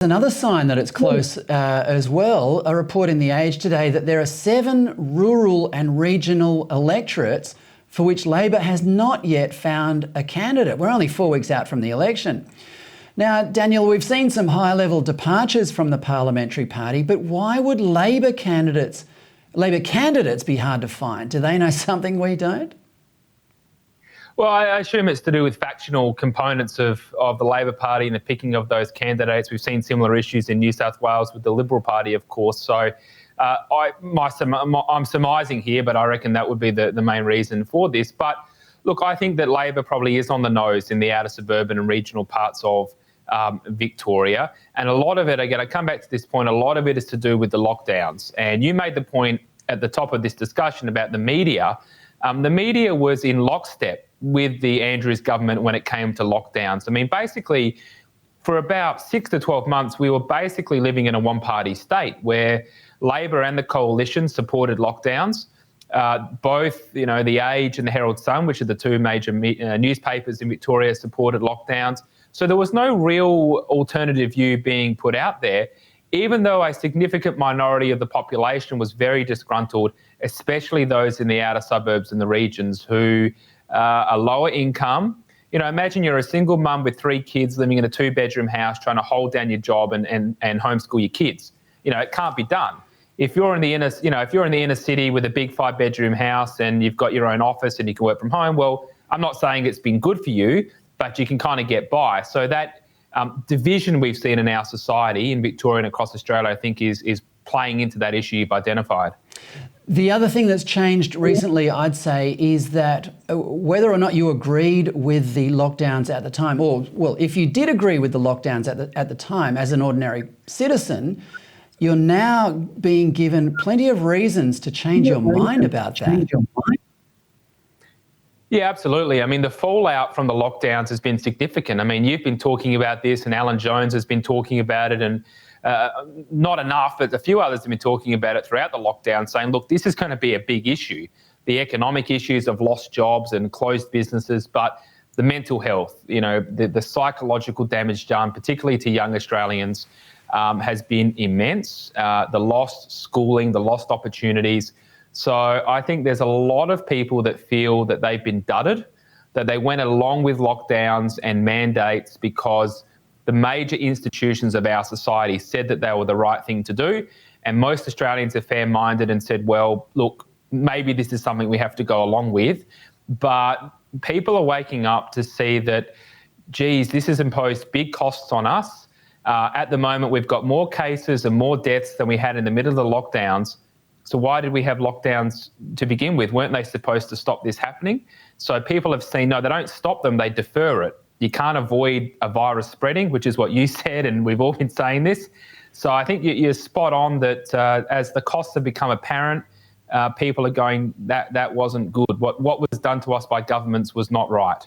Another sign that it's close as well, a report in The Age today that there are 7 rural and regional electorates for which Labor has not yet found a candidate. We're only 4 weeks out from the election. Now, Daniel, we've seen some high-level departures from the parliamentary party, but why would Labor candidates be hard to find? Do they know something we don't? Well, I assume it's to do with factional components of the Labor Party and the picking of those candidates. We've seen similar issues in New South Wales with the Liberal Party, of course. So I'm surmising here, but I reckon that would be the main reason for this. But look, I think that Labor probably is on the nose in the outer suburban and regional parts of Victoria. And a lot of it, again, I come back to this point, a lot of it is to do with the lockdowns. And you made the point at the top of this discussion about the media. The media was in lockstep with the Andrews government when it came to lockdowns. I mean, basically, for about 6 to 12 months, we were basically living in a one-party state where Labor and the coalition supported lockdowns. Both, The Age and the Herald Sun, which are the 2 major newspapers in Victoria, supported lockdowns. So there was no real alternative view being put out there, even though a significant minority of the population was very disgruntled, especially those in the outer suburbs and the regions who are lower income. Imagine you're a single mum with 3 kids living in a 2-bedroom house trying to hold down your job and homeschool your kids. It can't be done. If you're in the inner city with a big 5-bedroom house and you've got your own office and you can work from home, well, I'm not saying it's been good for you, but you can kind of get by. So that division we've seen in our society in Victoria and across Australia, I think is playing into that issue you've identified. The other thing that's changed recently, I'd say, is that whether or not you agreed with the lockdowns at the time, or, well, if you did agree with the lockdowns at the time as an ordinary citizen, you're now being given plenty of reasons to change your mind about that. Yeah, absolutely. I mean, the fallout from the lockdowns has been significant. I mean, you've been talking about this and Alan has been talking about it, and not enough, but a few others have been talking about it throughout the lockdown, saying, look, this is going to be a big issue. The economic issues of lost jobs and closed businesses, but the mental health, the psychological damage done, particularly to young Australians, has been immense. The lost schooling, the lost opportunities. So I think there's a lot of people that feel that they've been dudded, that they went along with lockdowns and mandates because the major institutions of our society said that they were the right thing to do. And most Australians are fair-minded and said, well, look, maybe this is something we have to go along with. But people are waking up to see that, geez, this has imposed big costs on us. At the moment, we've got more cases and more deaths than we had in the middle of the lockdowns. So why did we have lockdowns to begin with? Weren't they supposed to stop this happening? So people have seen, no, they don't stop them, they defer it. You can't avoid a virus spreading, which is what you said, and we've all been saying this. So I think you're spot on that as the costs have become apparent, people are going, that wasn't good. What was done to us by governments was not right.